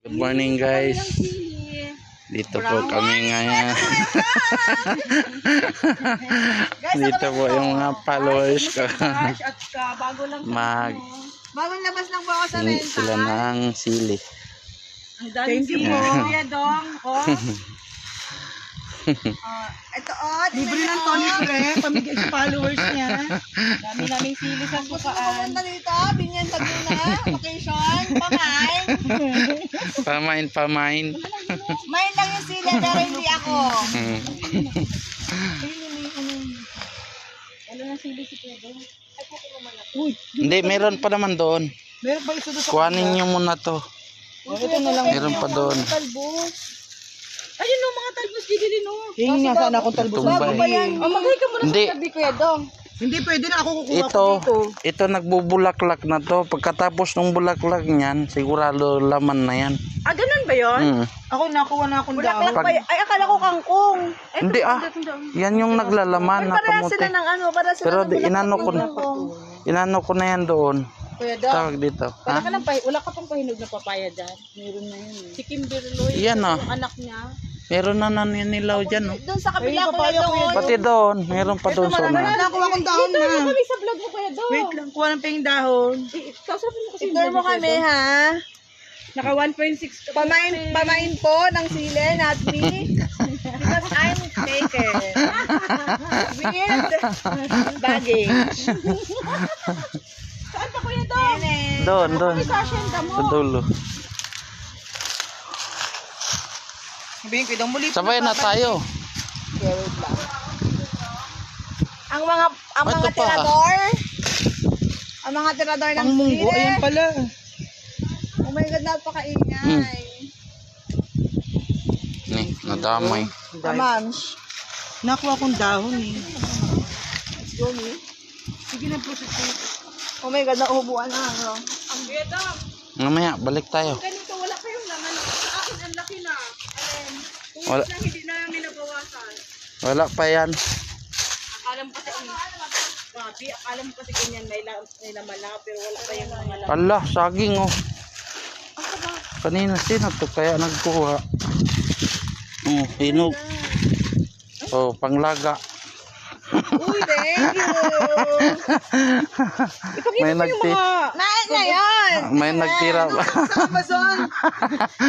Good morning guys. Dito po kami ngayon. Dito po yung mga followers ko. Bagong labas lang po ako sa renta. Sila ng sili. Ang daming sili. Kuya Dong. Ito Libre ng Tony Pre, pamigay sa followers niya. Dami naming sili sa sukaan. Gusto dito, Binyan Laguna, vacation, pamain. Pamain. Main lang yung sili, pero hindi ako. Ano na sili si Pedro? Hindi, meron pa naman doon. Meron pa isa doon sa Kuhanin nyo muna to. ito na lang. Meron pa doon. Ayun o, mga talbos gilili no. Yung nga sana akong talbos. Tumbay. Magay ka muna Hindi. sa tabi, Kuya Dong. Hindi pwede na ako kukuha Ito, ko dito. ito nagbubulaklak na to. Pagkatapos ng bulaklak niyan, sigurado laman na yan. Ah, ganun ba yun? Ako nakuha na akong dahon. Ay, akala ko kangkong. Hindi yan yung naglalaman na Parehas kamuti. sila ng ano, parehas sila Pero ng di, bulaklak. inano ko na yan doon. Kuya Dong, Tawag dito. wala Ha? ka ng wala ka pang pahinog na papaya dyan. Meron na yun. Si Kimberly, Yan o. yung anak niya. Meron na naninilaw dyan. Oh. Doon sa kabila, Ay, Kuya papaya, Dong. Pati doon, meron pa doon sa Wala una. na akong dahon Ito na. kami sa vlog mo, Kuya Dong. Wait lang, kuha ng ping dahon. Kausapin mo kasi Ito mo kami ha. Naka 1.6 Pamain po ng sili, not me. Because I'm taken. With baggage. Saan pa, Kuya Dong? Doon. Sashenda mo. Sa dulo. Sabihin ko, idang muli. Sabay na tayo. Ang mga Ito pa. tirador. Ang mga tirador ng Ang munggo, sili. ayan pala. Oh my God, napakaingay. Ni, nadamay. Amams. Nakuha akong dahon eh. Sige na, process ko. Oh my God, nauubuan na ano. Ang Kuya Dong, Mamaya, balik tayo. ganito, wala pa yung laman. Sa akin, ang laki na. Wala, Lang hindi namin nabawasan. wala pa yan. Akala mo kasi, grabe, akala mo kasi ganyan may laman na, pero wala pa yung mga laman. Ala, saging oh. Kanina sino to kaya nagkuha. Oh, hinog. Oh, panglaga. Uy, thank you. May nagti Nain na yan. may nagtira. Sa Amazon.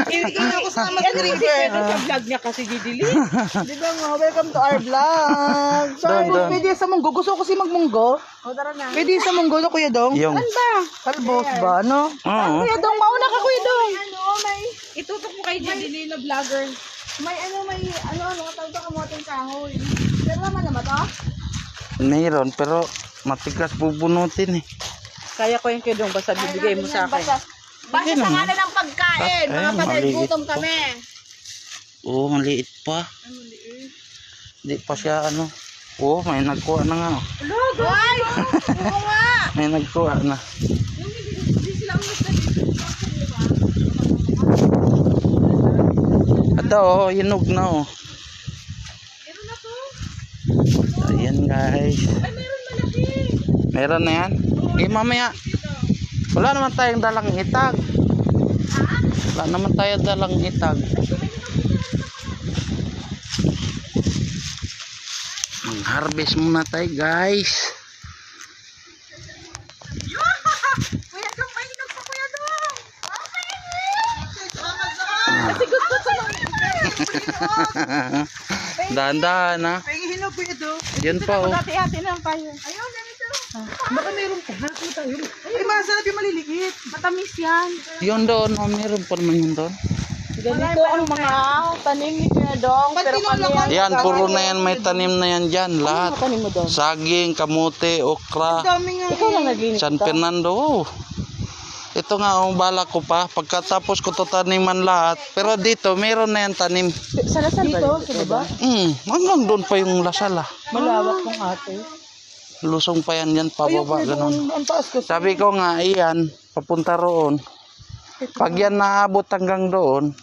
Iin ako sa Amazon River. Sa vlog niya kasi didili. Di ba nga, welcome to our vlog. Doon. Pwede sa munggo. Gusto ko kasi magmunggo. O, tara na. Pwede sa munggo na Kuya Dong. Yung. Talbos ba, ano? Oo. Kuya Dong, mauna ka Kuya Dong. May, Itutok mo kay didili na vlogger. may tawag ka kamoting kahoy. Pero naman ba to? Mayroon pero matigas bubunutin eh. Kaya ko yung Kuya Dong, basta bibigay mo sa akin. Basta Hindi sa naman. ngalan ng pagkain. Ay, Mga patay, maliit gutom pa. kami. Oo, maliit pa. Hindi pa siya ano. Oo, may nagkuha na nga. Ay! Oo nga! May nagkuha na. Ito oh, hinog na oh. Ayan guys. Meron na yan? Eh mamaya. Wala naman tayong dalang itag. Wala naman tayong dalang itag. Harvest muna tayo guys. Kuya Dong, may hinog pa Kuya Dong! Dahan-dahan ha. Pwede hinog Kuya Dong. Yan pa oh. Hati-hati na lang tayo. Ayun, ganito. Baka meron pa. Nakita yun. Ay, masarap yung maliliit. Matamis yan. Yun doon. Oh, meron pa naman yun doon. Ganito ang mga tanim ni Kuya Dong. Pero kami Yan, puro na yan. May tanim na yan dyan. Lahat. tanim mo doon. Saging, kamote, okra, Dami nga. Ikaw lang naglinis. San Fernando. Oh. Ito nga ang bala ko pa. Pagkatapos ko to taniman lahat. Pero dito, meron na yan tanim. Sa Lasal ba? Sa baba? Hanggang doon pa yung lasala. Malawak ng ate. Lusong pa yan yan, pababa, ganun. Ang taas ko. Sabi ko nga, iyan, papunta roon. Pag yan naabot hanggang doon,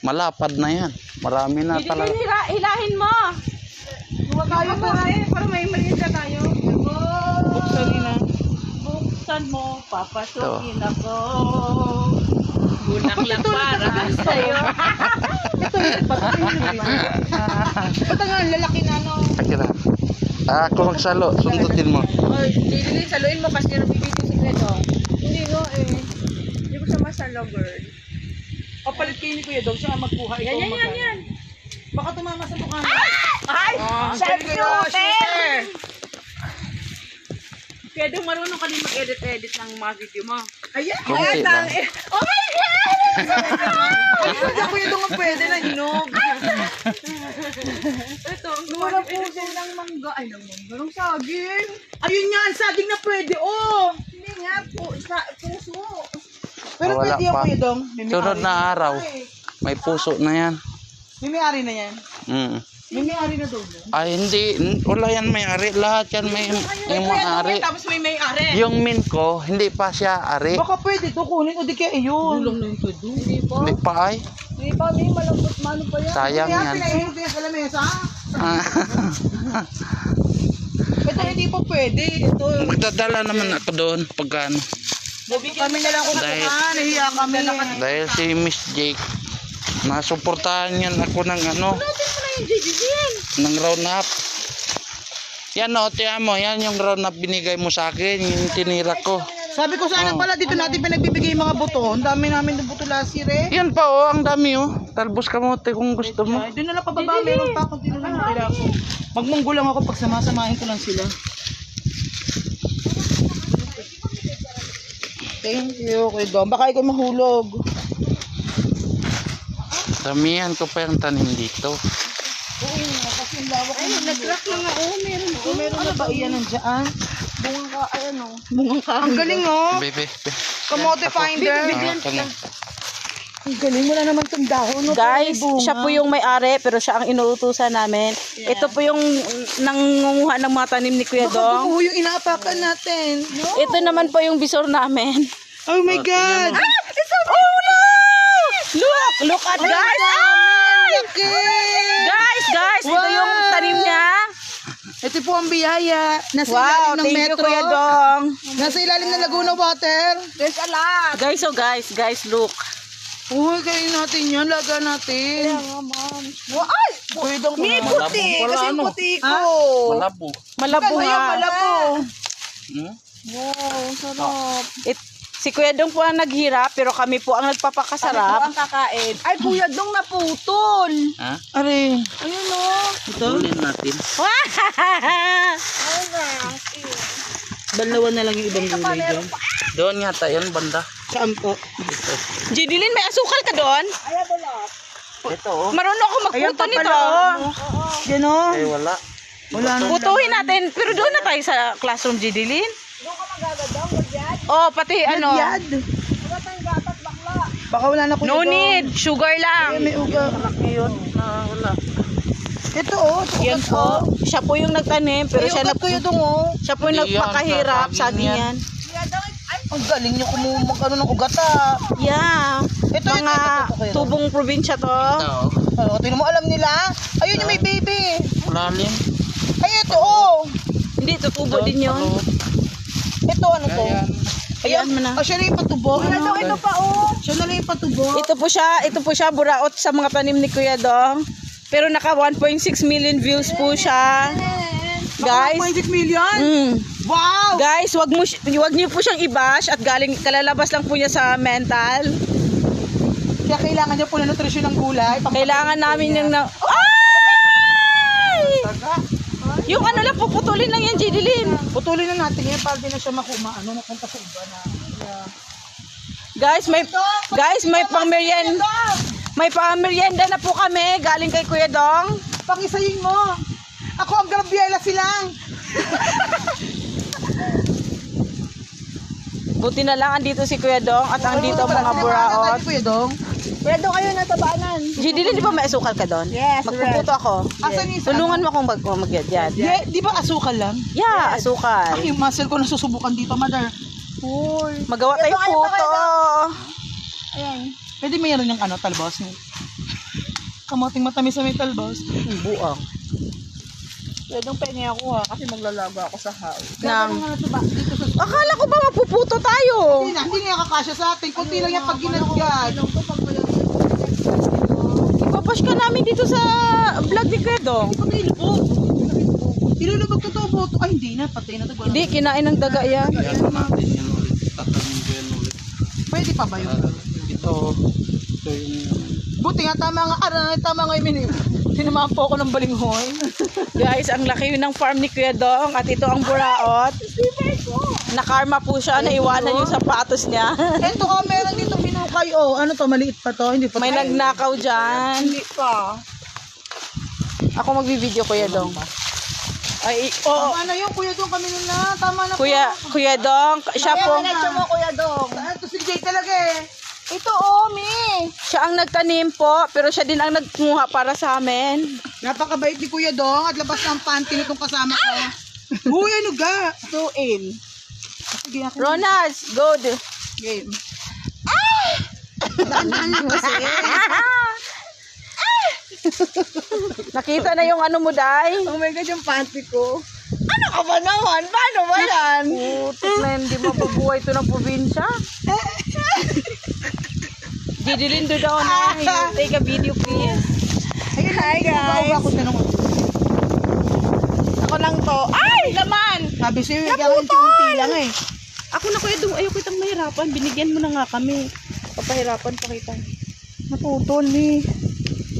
malapad na yan. Marami na talaga. Hilahin mo. Huwag tayo para may maliit na tayo. Buksan nila. Buksan mo, papasukin ako. Bulaklak para sa'yo. Ba't ang lalaki na ano? Akira. Ako magsalo, sundutin mo. Oy, Jililin, saluin mo kasi nabibigyan si Credo. Hindi no eh. Hindi ko siya masalo, girl. Kapalit kayo ni Kuya Dong, siya ang magkuha. Ikaw ang magkuha. Yan. Baka tumama sa mukha. Ay! Chef shooter! Kaya doon marunong ka din mag-edit ng mga video mo. Ayan! Kunti lang. Oh my God! Ay, Kuya Dong ang pwede na hinog. Ito, ang Wala puso ng mangga. Ay, ng mangga. Ng saging. Ayun yan, saging na pwede, oh! Hindi nga po. Puso. Pero Wala pwede yan, pa. Kuya Dong. May Sunod may-ari. na araw. May puso na yan. May may-ari na yan. Mm. May may-ari na daw yan. Ay, hindi. Wala yan may-ari. Lahat yan may may-ari. Tapos may may-ari. Yung min ko, hindi pa siya ari. Baka pwede to kunin o di kaya yun. Dulang na yung Kuya Dong. Hindi po. Hindi pa ay. Hindi pa. Hindi malambot. Mano pa yan. Sayang Kaya yan. pinaihog ko yan sa lamesa. Ito hindi pa pwede. Ito. Magdadala naman ako doon pagka ano. Kami na lang kung Dahil- nahiya kami. Dahil si Miss Jake, nasuportahan yan ako ng ano, ng round up. Yan o, tiyan mo, yan yung round up binigay mo sa akin, yung tinira ko. Sabi ko sana pala dito natin pinagbibigay yung mga buto. Ang dami namin ng buto last year eh. Yan pa oh, ang dami oh. Talbos kamote kung gusto mo. Ay, doon na lang pababa. Meron pa akong tinulong na kailangan ko. Magmunggo lang ako pag samasamahin ko lang sila. Thank you, Kuya Dong. Baka ikaw mahulog. Damihan ko pa yung tanim dito. Kasi yung lawak Ay, nag-crack na nga. Oh, meron po. meron na ba iyan nandiyan? Bunga ka. Ay, ano. Bungang ka. Ang galing oh. Bebe, Kamote finder. kanya. Ang galing. Wala naman itong dahon. No? Guys, Bunga. siya po yung may-ari pero siya ang inuutusan namin. Ito po yung nangunguha ng mga tanim ni Kuya Baka Dong. bumuho yung inaapakan natin. Ito naman po yung bisor namin. Oh my God. Oh no! Look at guys! Laki. Guys, ito yung tanim niya. Ito po ang biyaya. Nasa Wow, ilalim ng thank you metro. Kuya Dong. Nasa ilalim ng Laguna Water. There's a lot. Guys, look. Uy, kain natin yan. Laga natin. Nga, ma'am. Ay! Kuya Dong. May puti. Kasi yung puti ko. Malabo. Malabo nga. Malabo. Hmm? Wow, sarap. Si Kuya Dong po ang naghirap pero kami po ang Sarap. nagpapakasarap. Ang kakain. Ay, Kuya Dong naputol. Ha? Are. Ayun o. Ito. Tulin natin. Dalawa na lang yung ibang gulay dyan. Doon yata yan, banda. Saan po? Jidilin, may asukal ka doon? Ay, wala. Ito oh. Marunong ako Ayan magputo pa nito. pala. Yan o. Ay wala. Wala na. Putuhin natin. Pero doon na tayo sa classroom, Jidilin. Doon ka magagadong, gadyad. Oh, pati ano. Yad. Wala tayong gatas, bakla. Baka wala na Kuya No Dong. need. Sugar Ay, lang. may uga. Yun. Wala. Ito oh. Yan po. Siya po yung nagtanim. Pero siya, Kuya Dong oh. siya po yung Hindi yan, nagpakahirap. saging Saging yan. yan. Kuya Dong, ay, Ang galing niyo kumumag ano ng ugat ah. Yeah. Ito, Mga ito, Kuya Dong. tubong probinsya to. Ito. Oh, tingnan mo alam nila. Ayun yung may baby. Malalim. Ay ito oh. Hindi, tutubo din yun. Ito ano to? Ayan. Ayan mo na. Ah, siya na yung patubo. Kuya Dong, ito pa oh. Siya na lang yung patubo. Ito po siya, buraot sa mga tanim ni Kuya Dong. Pero naka 1.6 million views po siya. Guys, 1.6 million? Wow! guys, wag niyo po siyang i-bash at kalalabas lang po niya sa mental. Kaya kailangan niya po na nutrisyon ng gulay. Kailangan namin yung Ay! Yung ano lang, puputulin lang yan, Jidilin. Putulin na natin yan para di na siya mapunta sa iba na. Guys, may pang-merienda. May pang-merienda na po kami, galing kay Kuya Dong. Pangisayin mo. Ako ang grabyela silang. Buti na lang andito si Kuya Dong at andito ang mga buraot. Kuya Dong. Kuya Dong, kayo natabaanan. Jidilin, di ba may asukal ka doon? Yes, Magpuputo ako. Asan yung Tulungan mo akong mag-yan. Di ba asukal lang? Yeah, asukal. Yung muscle ko nasusubukan dito, mother. Uy. Magawa tayo Ito, ano pa puto. Ayan. Pwede mayroon yung ano, talbos. Kamuting matamis sa may talbos. Buang. Pwedeng pengi ako ha, kasi maglalaga ako sa house. Nang dito sa Akala ko ba mapuputo tayo? hindi nga kakasya sa atin. Kunti lang yan pag ginagyan. Ipapash ka namin dito sa vlog ni Kredong. Ilulubog to to. Ay, hindi na. Patay na to. Hindi, kinain ng daga yan. Yan natin yan ulit. Tatanim ko yan ulit. Pwede pa ba yun? Ito yung Buti nga, tama nga. Tama nga yung minim. Tinamaan po ako ng balinghoy. Guys, ang laki ng farm ni Kuya Dong at ito ang buraot. Nakarma po siya, naiwanan yung sapatos niya. Ito meron dito pinukay. Oh, ano to? Maliit pa to. Hindi pa. May nagnakaw dyan. Hindi pa. Ako magbibideo Kuya Dong. Ay, oo. Tama na yun, Kuya Dong kami nila. Tama na Kuya Dong, siya po. mo, Kuya Dong. Ito si Jay talaga eh. Ito, Mi. Siya ang nagtanim po, pero siya din ang nagkumuha para sa amin. Napakabait ni Kuya Dong at labas ng panty nitong kasama ko. Uy, ano ga? 2 in. Sige ako. Ronas, good. Game. Daan-daan lang kasi. Nakita na yung ano mo, Day? Oh my God, yung panty ko. Ano ka ba naman? Paano ba yan? Putik na hindi mapabuhay ito ng probinsya. Didilindo daw na. You take a video, please. Ayun, hi guys. Ako tanong. Ako lang to. Ay, laman! Sabi sa'yo, unti-unti lang eh. Ako na Kuya Dong, ayoko itang mahirapan. Binigyan mo na nga kami. Papahirapan pa kita. Natutol ni.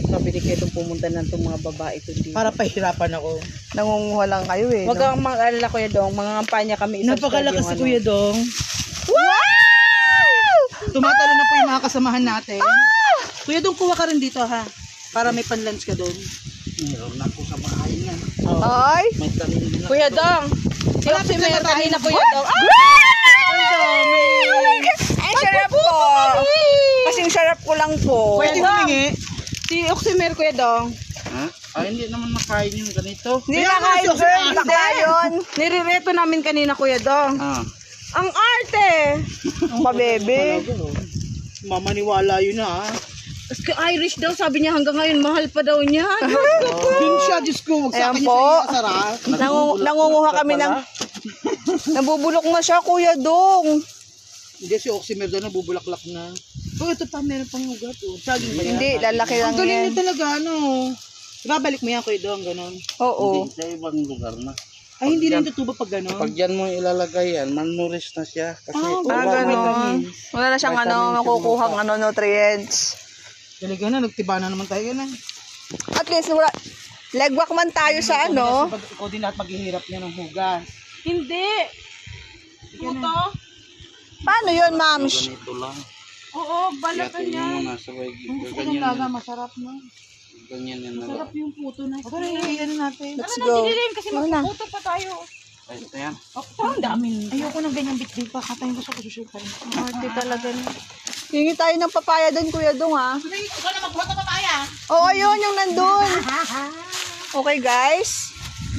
Sabi ni Kuya Dong, pumunta na itong mga babae ito dito. Para pahirapan ako. Nangunguha lang kayo eh. Huwag kang mag-alala Kuya Dong. Mga kampanya kami. Napakalakas si Kuya Dong. Wow! Tumatalo na po yung mga kasamahan natin. Kuya Dong, kuha ka rin dito ha. Para may pan-lunch ka doon. meron ako sa bahay niyan. Ay! May tanim din ako. Kuya Dong! Malapit Si na Mayor tayo. kanina Kuya Dong. Ay! Ang sarap po! Kasing sarap ko lang po. Pwede humingi. Si Oximer Kuya Dong. Ha? Ay, hindi naman nakain yung ganito. Hindi Kaya na nga, kayo si girl, Oximer bakla yun. Nirireto namin kanina Kuya Dong. Ah. Ang arte! Ang pabebe. Mamaniwala yun ha. Irish daw, sabi niya hanggang ngayon, mahal pa daw niya. Dun siya, Diyos ko. Huwag sa Ayan akin po. yung sarap. Nangunguha kami ng... Nabubulok na siya, Kuya Dong. Hindi, si Oximer doon nabubulaklak na. Oh, ito pa, meron pang ugat. Oh. Saging ba yan? Hindi, lalaki lang Ang galing yan. niya talaga, ano. Ibabalik mo yan, Kuya Dong, ganon. Oo. Hindi, sa ibang lugar na. Ay, hindi na tutubo pag ganon. Pag yan mo ilalagay yan, malnourished na siya. Kasi Ganon. Wala na siyang makukuhang nutrients. Talaga na, nagtiba na naman tayo yan eh. At least, legwak man tayo sa ano. Ikaw din lahat maghihirap niya ng hugas. Hindi. Ito? Paano yun, ma'ams? ganito lang. Oo, Yatin mo muna sa way. Ganyan yan. Masarap na. Ganyan yan na. yung puto na. Okay, ano natin. Let's go. Kasi Muna. magpuputo pa tayo. Ay, ito yan. Parang dami. Ayoko ng ganyan bit-bit pa. Katayin ko sa kususyok pa rin. Arte talaga niya. Hingi tayo ng papaya doon, Kuya Dong, ha? Ikaw na magbuhat ng papaya. Oo, yun, yung nandun. Okay, guys.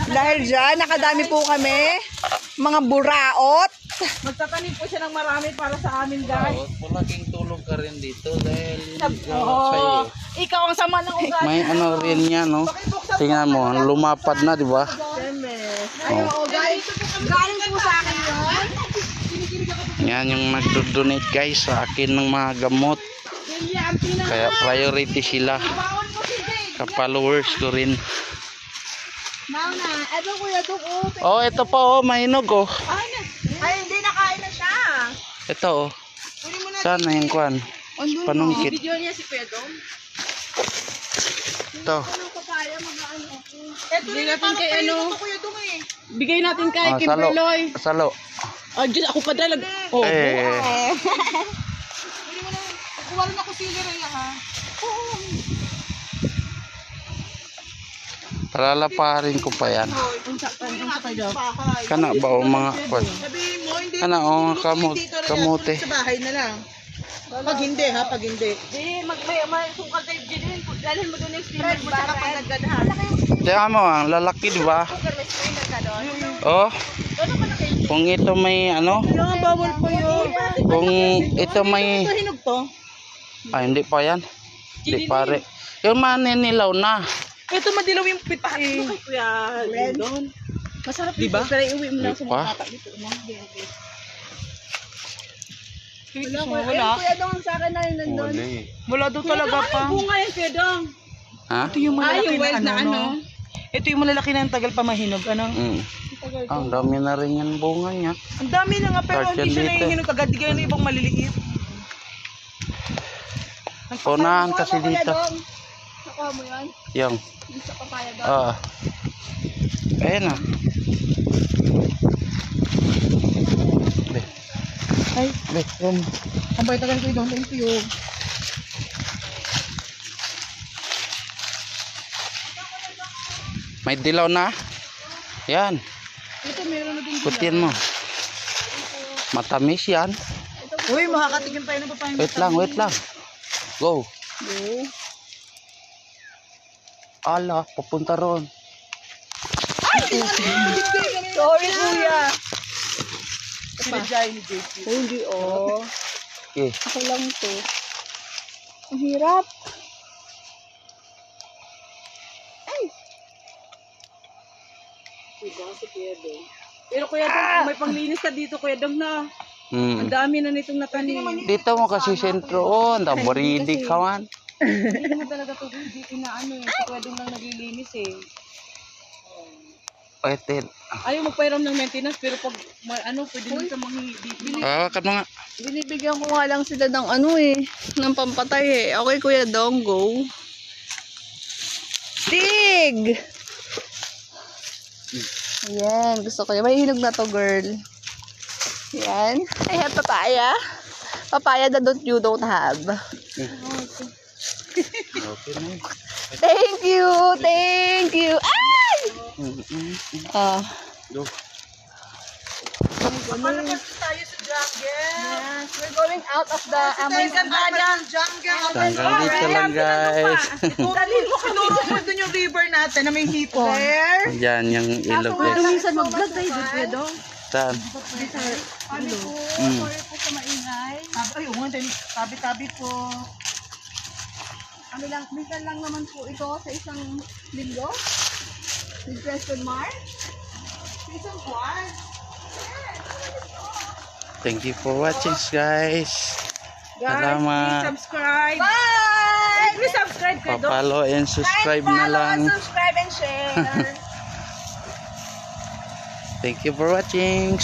Dahil dyan, nakadami po kami. Mga buraot. Magtatanim po siya ng marami para sa amin, guys. Malaking tulong ka rin dito dahil Oo. Ikaw ang sama ng ugat. may ano rin yan, no? Tingnan mo, lumapad na, di ba? Oh. Galing po sa akin yun. Yan yung nagdo-donate guys sa akin ng mga gamot. Kaya priority sila. Ka-followers ko rin. Mauna, eto Kuya Dong, Oh, ito pa oh, mahinog oh. Ay, hindi nakain na siya. Ito oh. Saan na yung kwan? Panungkit. Video niya si Kuya Dong. Ito. Bigay natin kay ano. Bigay natin kay Oh, salo. Kimberloy. Salo. Ah, Diyos, ako pa dalag. Oh, Kuha rin ako sili rin ha. Palalaparin ko pa yan. Bahay. Kana ba o mga kwan? Sabihin mo, hindi. Kana o hindi kamot, dito rin kamote. Sa bahay na lang. Pag hindi ha, pag hindi. Di, may sungkal tayo din. Dalhin mo doon yung steamer mo tsaka panaggadhan. Tingnan mo, ang lalaki di ba? Oh. Kung ito may ano, Kaya nga bawal po yun. kung ito may Ito hinog to. hindi pa yan. Hindi pare. Yung maninilaw na. Ito madilaw yung pit eh. Kuya, doon. Masarap Diba? dito. Pero iuwi mo lang sa Di pa? mga bata dito. Wala. Kuya Dong, sa akin na yun nandun. Wala daw talaga pa. Bunga yan, Kuya Dong. Ha? Ito yung malalaki yung wild na ano. no? Ito yung malalaki na ang tagal pa mahinog. Ano? Ang dami na rin yan bunga niya. Ang dami na nga pero Start hindi yan siya dito. nahihinog agad. Di gaya ng ibang maliliit. Punahan kasi Kuya dito. Dong. Nakuha mo yan? Yung. Yung sa papaya Dong. Ayan na. Be. Ay, Be. ang bait talaga ito. Thank you. May dilaw na. Yan. Ito meron na din. Kutin mo. Matamis yan. Uy, makakatikim tayo ng papaya. Wait lang, wait lang. Go. Ala, papunta ron. Sorry, kuya. Sinadya ni JP. Hindi, oh. Okay. Ako lang to. Ang hirap. Diba, si Kuya Dong. Pero Kuya Dong, may panglinis ka dito, Kuya Dong na. Ang Hmm. dami na nitong natanim. Dito mo kasi sentro on. Dabaridi ka man. Hindi naman talaga ito dito na ano eh. Si Kuya Dong lang naglilinis eh. Pwede. Ayaw magpairam ng maintenance pero pag ano, pwede mo sa mga Kan mo nga. Binibigyan ko nga lang sila ng ano eh. Ng pampatay eh. Okay, Kuya Dong, go. Dig! Ayan, gusto ko yan. May hinog na to, girl. Ayan. I have papaya. Papaya that you don't have. Okay na. Thank you! Thank you! Ay! Ah. Go. Malapit tayo sa jungle. Yes, we're going out of the Tayo sa jungle. Hanggang dito lang guys. Dalhin mo kinuro mo dun yung river natin na may hipon. There. Yan yung ilog guys. minsan mag-vlog tayo dito, Kuya Dong. Saan? Mm. Ay, tabi-tabi po. Kami lang, minsan lang naman po ito sa isang linggo. With question mark. Sa isang buwan. Thank you for watching guys. Guys, Salamat. please subscribe. Bye! Please subscribe Kuya Dong. Pa-follow and subscribe na lang. Subscribe and share. Thank you for watching.